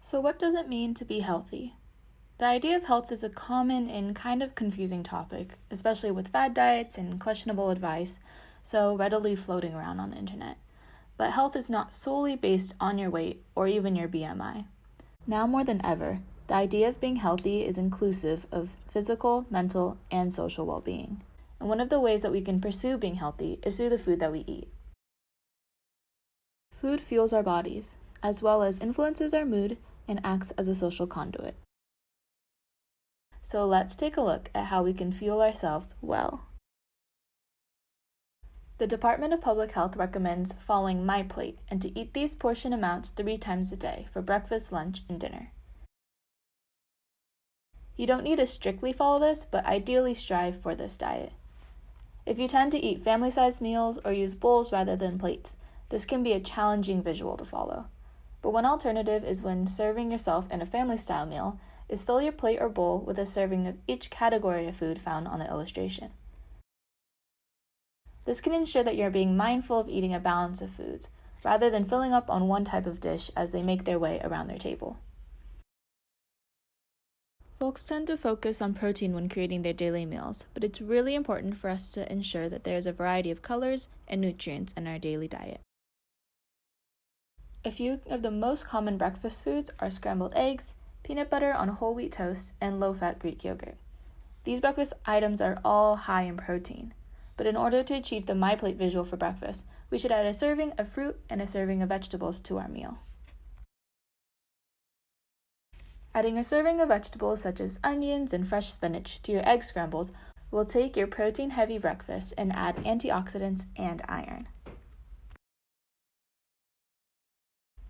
So what does it mean to be healthy? The idea of health is a common and kind of confusing topic, especially with fad diets and questionable advice, so readily floating around on the internet. But health is not solely based on your weight or even your BMI. Now more than ever, the idea of being healthy is inclusive of physical, mental, and social well-being. And one of the ways that we can pursue being healthy is through the food that we eat. Food fuels our bodies, as well as influences our mood and acts as a social conduit. So let's take a look at how we can fuel ourselves well. The Department of Public Health recommends following My Plate and to eat these portion amounts 3 times a day for breakfast, lunch, and dinner. You don't need to strictly follow this, but ideally strive for this diet. If you tend to eat family-sized meals or use bowls rather than plates, this can be a challenging visual to follow. But one alternative is when serving yourself in a family-style meal is fill your plate or bowl with a serving of each category of food found on the illustration. This can ensure that you're being mindful of eating a balance of foods, rather than filling up on one type of dish as they make their way around their table. Folks tend to focus on protein when creating their daily meals, but it's really important for us to ensure that there's a variety of colors and nutrients in our daily diet. A few of the most common breakfast foods are scrambled eggs, peanut butter on whole wheat toast, and low-fat Greek yogurt. These breakfast items are all high in protein, but in order to achieve the My Plate visual for breakfast, we should add a serving of fruit and a serving of vegetables to our meal. Adding a serving of vegetables such as onions and fresh spinach to your egg scrambles will take your protein-heavy breakfast and add antioxidants and iron.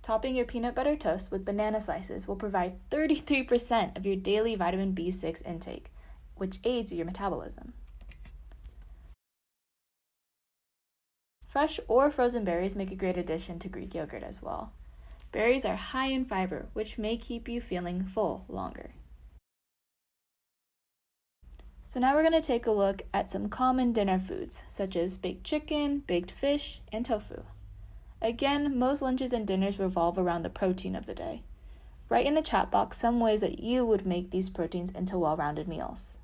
Topping your peanut butter toast with banana slices will provide 33% of your daily vitamin B6 intake, which aids your metabolism. Fresh or frozen berries make a great addition to Greek yogurt as well. Berries are high in fiber, which may keep you feeling full longer. So now we're going to take a look at some common dinner foods, such as baked chicken, baked fish, and tofu. Again, most lunches and dinners revolve around the protein of the day. Write in the chat box some ways that you would make these proteins into well-rounded meals.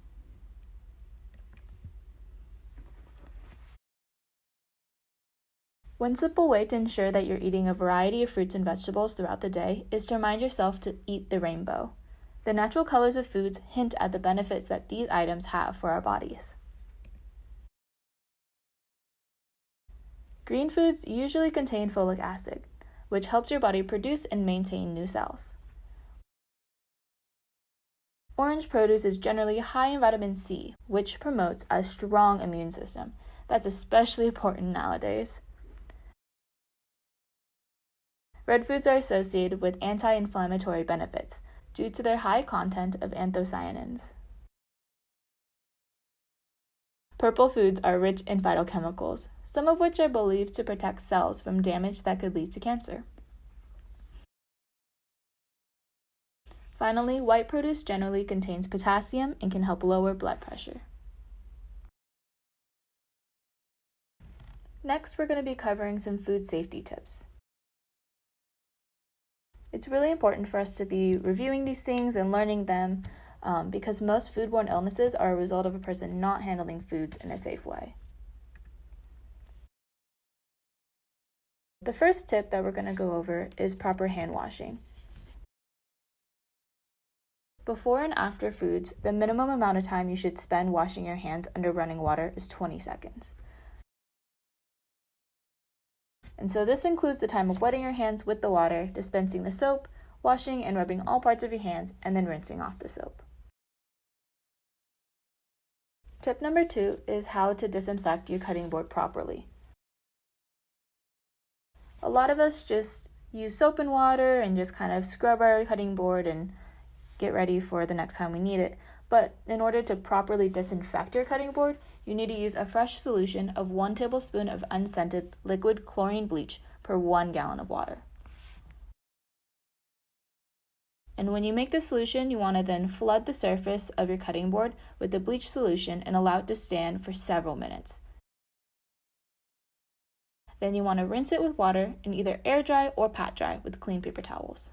One simple way to ensure that you're eating a variety of fruits and vegetables throughout the day is to remind yourself to eat the rainbow. The natural colors of foods hint at the benefits that these items have for our bodies. Green foods usually contain folic acid, which helps your body produce and maintain new cells. Orange produce is generally high in vitamin C, which promotes a strong immune system. That's especially important nowadays. Red foods are associated with anti-inflammatory benefits due to their high content of anthocyanins. Purple foods are rich in phytochemicals, some of which are believed to protect cells from damage that could lead to cancer. Finally, white produce generally contains potassium and can help lower blood pressure. Next, we're going to be covering some food safety tips. It's really important for us to be reviewing these things and learning them because most foodborne illnesses are a result of a person not handling foods in a safe way. The first tip that we're going to go over is proper hand washing. Before and after foods, the minimum amount of time you should spend washing your hands under running water is 20 seconds. And so this includes the time of wetting your hands with the water, dispensing the soap, washing and rubbing all parts of your hands, and then rinsing off the soap. Tip number 2 is how to disinfect your cutting board properly. A lot of us just use soap and water and just kind of scrub our cutting board and get ready for the next time we need it. But in order to properly disinfect your cutting board, you need to use a fresh solution of 1 tablespoon of unscented liquid chlorine bleach per 1 gallon of water. And when you make the solution, you want to then flood the surface of your cutting board with the bleach solution and allow it to stand for several minutes. Then you want to rinse it with water and either air dry or pat dry with clean paper towels.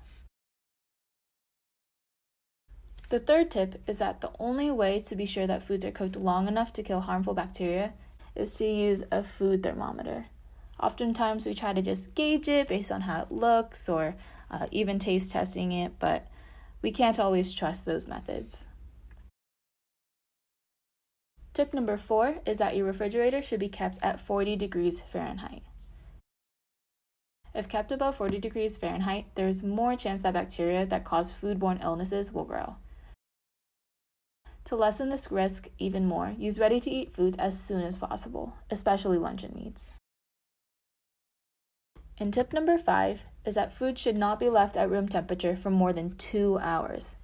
The third tip is that the only way to be sure that foods are cooked long enough to kill harmful bacteria is to use a food thermometer. Oftentimes we try to just gauge it based on how it looks or even taste testing it, but we can't always trust those methods. Tip number 4 is that your refrigerator should be kept at 40 degrees Fahrenheit. If kept above 40 degrees Fahrenheit, there is more chance that bacteria that cause foodborne illnesses will grow. To lessen this risk even more, use ready-to-eat foods as soon as possible, especially luncheon meats. And tip number 5 is that food should not be left at room temperature for more than 2 hours.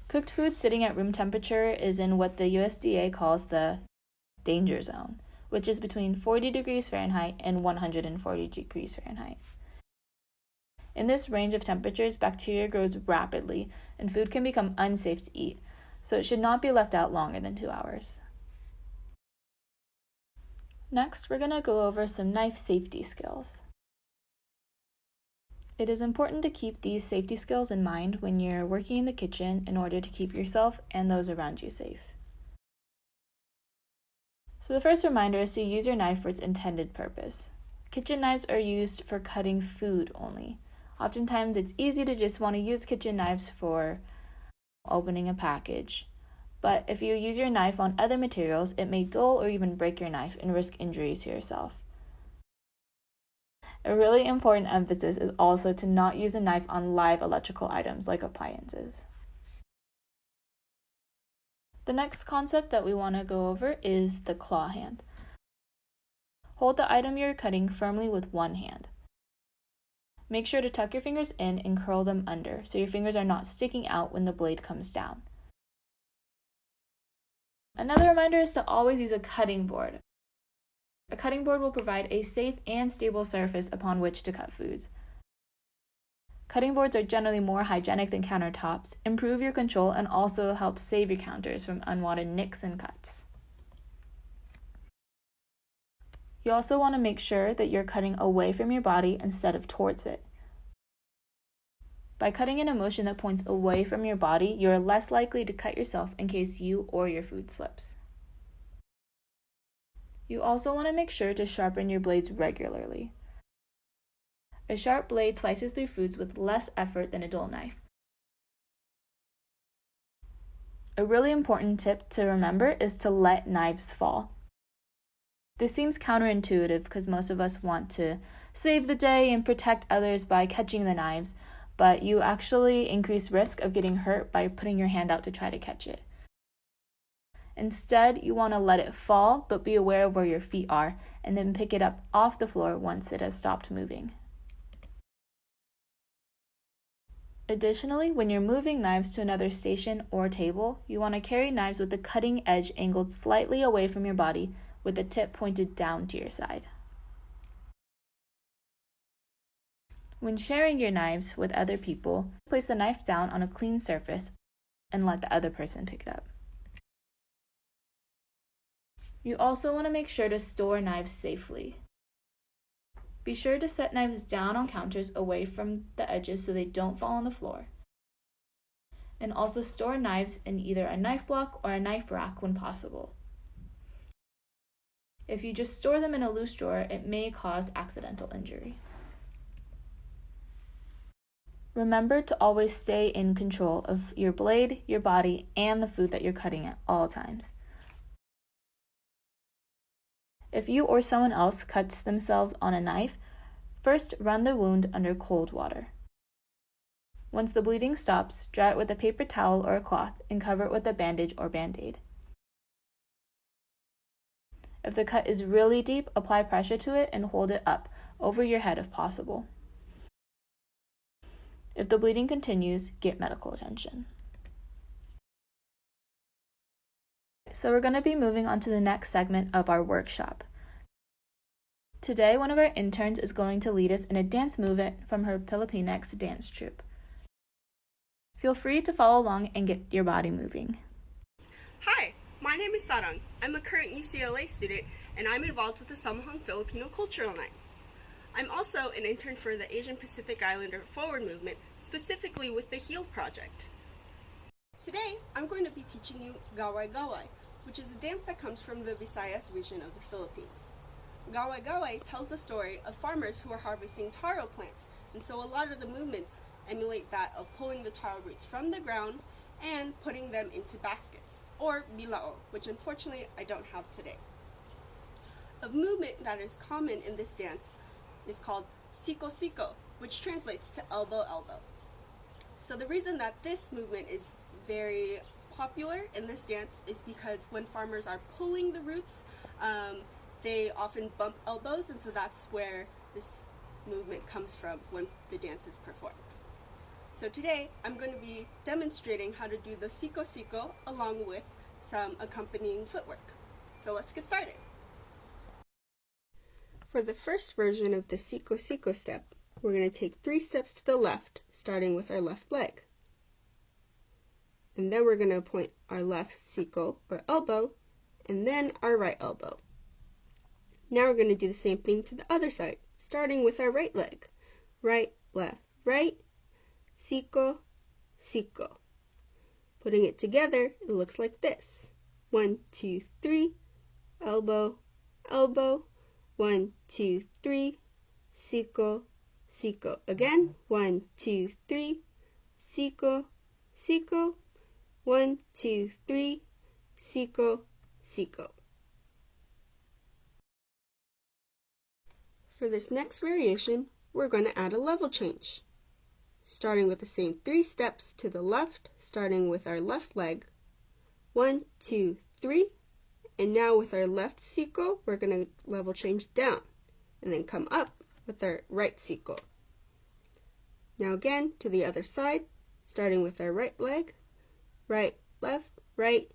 Cooked food sitting at room temperature is in what the USDA calls the danger zone, which is between 40 degrees Fahrenheit and 140 degrees Fahrenheit. In this range of temperatures, bacteria grows rapidly and food can become unsafe to eat, so it should not be left out longer than 2 hours. Next, we're going to go over some knife safety skills. It is important to keep these safety skills in mind when you're working in the kitchen in order to keep yourself and those around you safe. So the first reminder is to use your knife for its intended purpose. Kitchen knives are used for cutting food only. Oftentimes it's easy to just want to use kitchen knives for opening a package. But if you use your knife on other materials, it may dull or even break your knife and risk injuries to yourself. A really important emphasis is also to not use a knife on live electrical items like appliances. The next concept that we want to go over is the claw hand. Hold the item you're cutting firmly with one hand. Make sure to tuck your fingers in and curl them under so your fingers are not sticking out when the blade comes down. Another reminder is to always use a cutting board. A cutting board will provide a safe and stable surface upon which to cut foods. Cutting boards are generally more hygienic than countertops, improve your control, and also help save your counters from unwanted nicks and cuts. You also want to make sure that you're cutting away from your body instead of towards it. By cutting in a motion that points away from your body, you're less likely to cut yourself in case you or your food slips. You also want to make sure to sharpen your blades regularly. A sharp blade slices through foods with less effort than a dull knife. A really important tip to remember is to let knives fall. This seems counterintuitive because most of us want to save the day and protect others by catching the knives, but you actually increase risk of getting hurt by putting your hand out to try to catch it. Instead, you want to let it fall, but be aware of where your feet are, and then pick it up off the floor once it has stopped moving. Additionally, when you're moving knives to another station or table, you want to carry knives with the cutting edge angled slightly away from your body, with the tip pointed down to your side. When sharing your knives with other people, place the knife down on a clean surface and let the other person pick it up. You also want to make sure to store knives safely. Be sure to set knives down on counters away from the edges so they don't fall on the floor. And also store knives in either a knife block or a knife rack when possible. If you just store them in a loose drawer, it may cause accidental injury. Remember to always stay in control of your blade, your body, and the food that you're cutting at all times. If you or someone else cuts themselves on a knife, first run the wound under cold water. Once the bleeding stops, dry it with a paper towel or a cloth and cover it with a bandage or Band-Aid. If the cut is really deep, apply pressure to it and hold it up over your head if possible. If the bleeding continues, get medical attention. So we're going to be moving on to the next segment of our workshop. Today, one of our interns is going to lead us in a dance movement from her Pilipinx dance troupe. Feel free to follow along and get your body moving. Hi, my name is Sarang. I'm a current UCLA student, and I'm involved with the Samahang Filipino Cultural Night. I'm also an intern for the Asian Pacific Islander Forward Movement, specifically with the HEAL project. Today, I'm going to be teaching you Gawai Gawai, which is a dance that comes from the Visayas region of the Philippines. Gawai Gawai tells the story of farmers who are harvesting taro plants, and so a lot of the movements emulate that of pulling the taro roots from the ground and putting them into baskets, or bilao, which unfortunately I don't have today. A movement that is common in this dance is called siko siko, which translates to elbow elbow. So the reason that this movement is very popular in this dance is because when farmers are pulling the roots, they often bump elbows, and so that's where this movement comes from when the dance is performed. So today I'm going to be demonstrating how to do the siko siko along with some accompanying footwork. So let's get started. For the first version of the siko siko step, we're going to take 3 steps to the left, starting with our left leg. And then we're going to point our left siko or elbow, and then our right elbow. Now we're going to do the same thing to the other side, starting with our right leg. Right, left, right, siko, siko. Putting it together, it looks like this. 1, 2, 3, elbow, elbow. 1, 2, 3, siko, siko. Again, 1, 2, 3, siko, siko. 1, 2, 3, siko, siko. For this next variation, we're going to add a level change. Starting with the same 3 steps to the left, starting with our left leg. 1, 2, 3. And now with our left siko, we're going to level change down and then come up with our right siko. Now again to the other side, starting with our right leg. Right, left, right,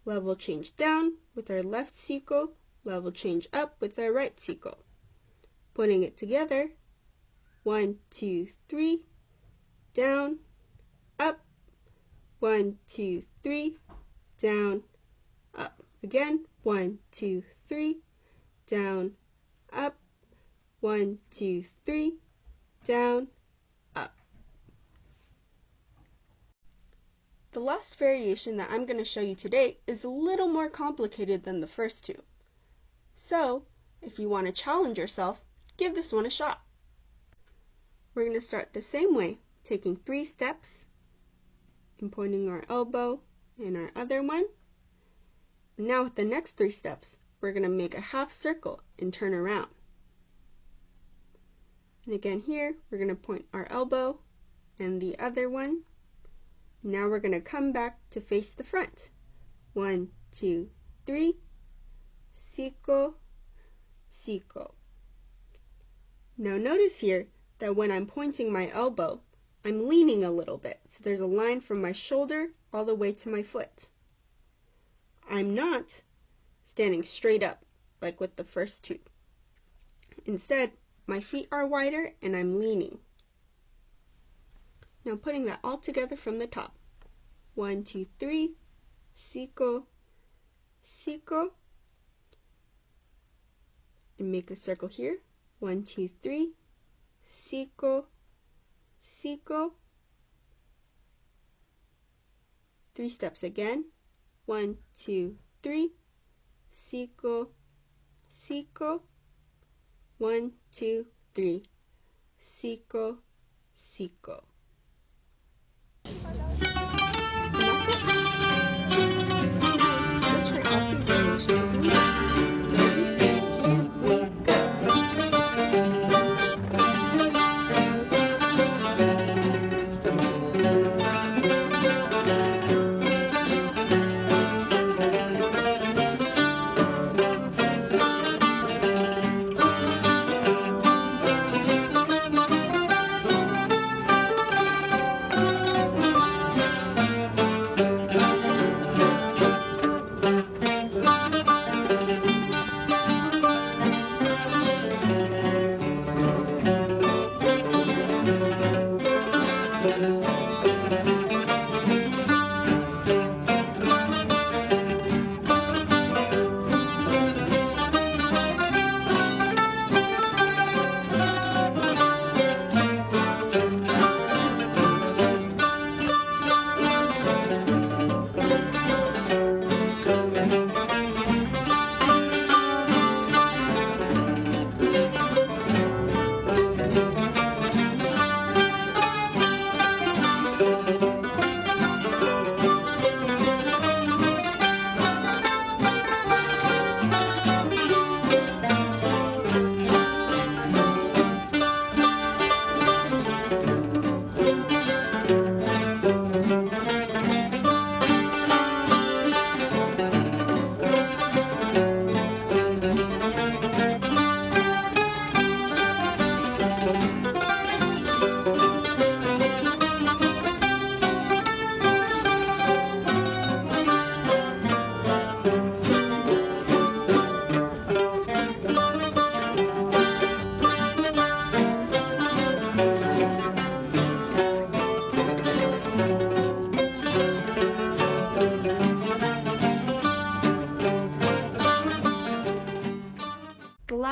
level change down with our left siko, level change up with our right siko. Putting it together, 1, 2, 3, down, up, 1, 2, 3, down, up. Again, 1, 2, 3, down, up, 1, 2, 3, down, up. The last variation that I'm going to show you today is a little more complicated than the first two. So, if you want to challenge yourself, give this one a shot. We're going to start the same way, taking 3 steps and pointing our elbow in our other one. Now with the next 3 steps, we're going to make a half circle and turn around. And again here, we're going to point our elbow and the other one. Now we're going to come back to face the front. 1, 2, 3, siko, siko. Now notice here that when I'm pointing my elbow, I'm leaning a little bit, so there's a line from my shoulder all the way to my foot. I'm not standing straight up like with the first two. Instead, my feet are wider and I'm leaning. Now putting that all together from the top. 1, 2, 3, siko, siko. And make the circle here. 1, 2, 3, siko, siko. 3 steps again. 1, 2, 3, siko, siko. 1, 2, 3, siko, siko. And that's it. Now, let's try all 3 variations of music. Ready? Here we go.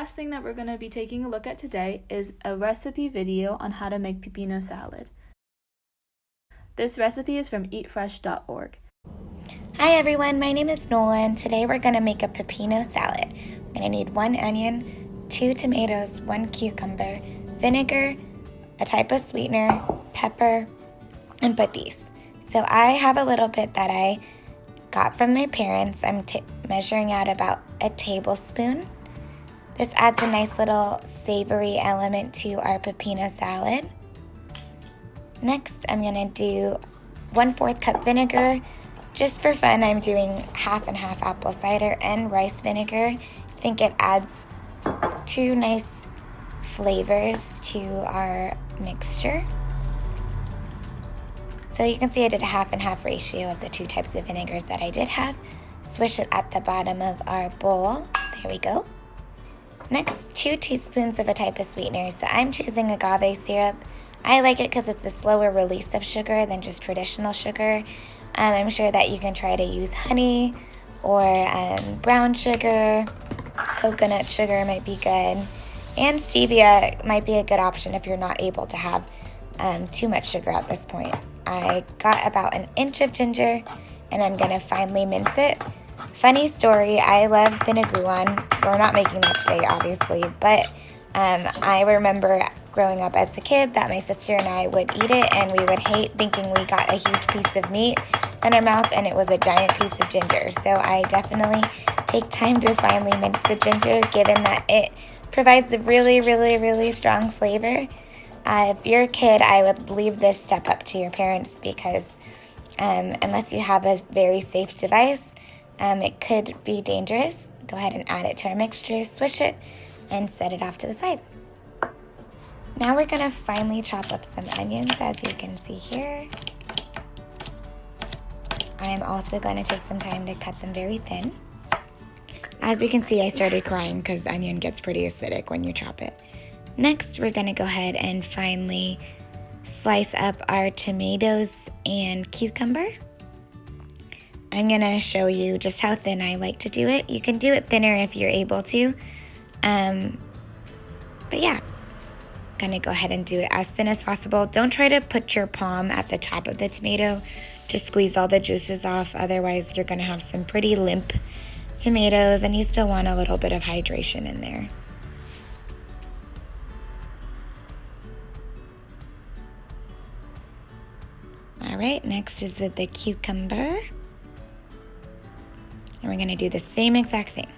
last thing that we're going to be taking a look at today is a recipe video on how to make pipino salad. This recipe is from eatfresh.org. Hi everyone, my name is Nolan. Today we're going to make a pipino salad. We're going to need 1 onion, 2 tomatoes, 1 cucumber, vinegar, a type of sweetener, pepper, and patis. So I have a little bit that I got from my parents. I'm measuring out about a tablespoon. This adds a nice little savory element to our pipino salad. Next, I'm going to do 1/4 cup vinegar. Just for fun, I'm doing half and half apple cider and rice vinegar. I think it adds 2 nice flavors to our mixture. So you can see I did a half and half ratio of the 2 types of vinegars that I did have. Swish it at the bottom of our bowl. There we go. Next, 2 teaspoons of a type of sweetener. So I'm choosing agave syrup. I like it because it's a slower release of sugar than just traditional sugar. I'm sure that you can try to use honey or brown sugar. Coconut sugar might be good. And stevia might be a good option if you're not able to have too much sugar at this point. I got about 1 inch of ginger, and I'm going to finely mince it. Funny story, I love Binaguan. We're not making that today, obviously, but I remember growing up as a kid that my sister and I would eat it, and we would hate thinking we got a huge piece of meat in our mouth, and it was a giant piece of ginger. So I definitely take time to finely mince the ginger, given that it provides a really, really, really strong flavor. If you're a kid, I would leave this step up to your parents because unless you have a very safe device, it could be dangerous. Go ahead and add it to our mixture, swish it, and set it off to the side. Now we're going to finely chop up some onions, as you can see here. I'm also going to take some time to cut them very thin. As you can see, I started crying because onion gets pretty acidic when you chop it. Next, we're going to go ahead and finely slice up our tomatoes and cucumber. I'm going to show you just how thin I like to do it. You can do it thinner if you're able to. But yeah, I'm going to go ahead and do it as thin as possible. Don't try to put your palm at the top of the tomato. Just squeeze all the juices off. Otherwise, you're going to have some pretty limp tomatoes, and you still want a little bit of hydration in there. All right, next is with the cucumber. And we're going to do the same exact thing.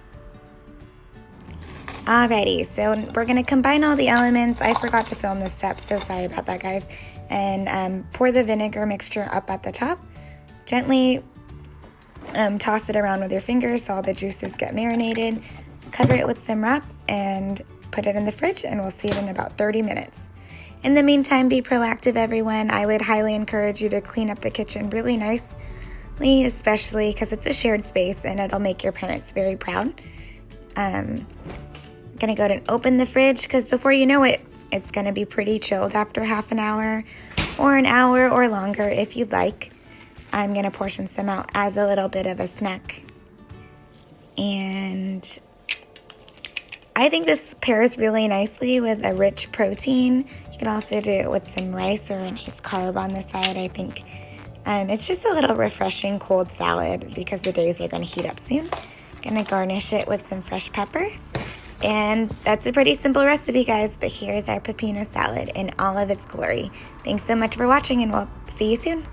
Alrighty, so we're going to combine all the elements. I forgot to film this step, so sorry about that, guys. And pour the vinegar mixture up at the top. Gently toss it around with your fingers so all the juices get marinated. Cover it with some wrap and put it in the fridge, and we'll see it in about 30 minutes. In the meantime, be proactive, everyone. I would highly encourage you to clean up the kitchen really nicely, especially because it's a shared space and it'll make your parents very proud. I'm going to go ahead and open the fridge because before you know it, it's going to be pretty chilled after half an hour or an hour or longer if you'd like. I'm going to portion some out as a little bit of a snack. And I think this pairs really nicely with a rich protein. You can also do it with some rice or a nice carb on the side. I think it's just a little refreshing cold salad because the days are going to heat up soon. Going to garnish it with some fresh pepper. And that's a pretty simple recipe, guys, but here's our pipino salad in all of its glory. Thanks so much for watching, and we'll see you soon.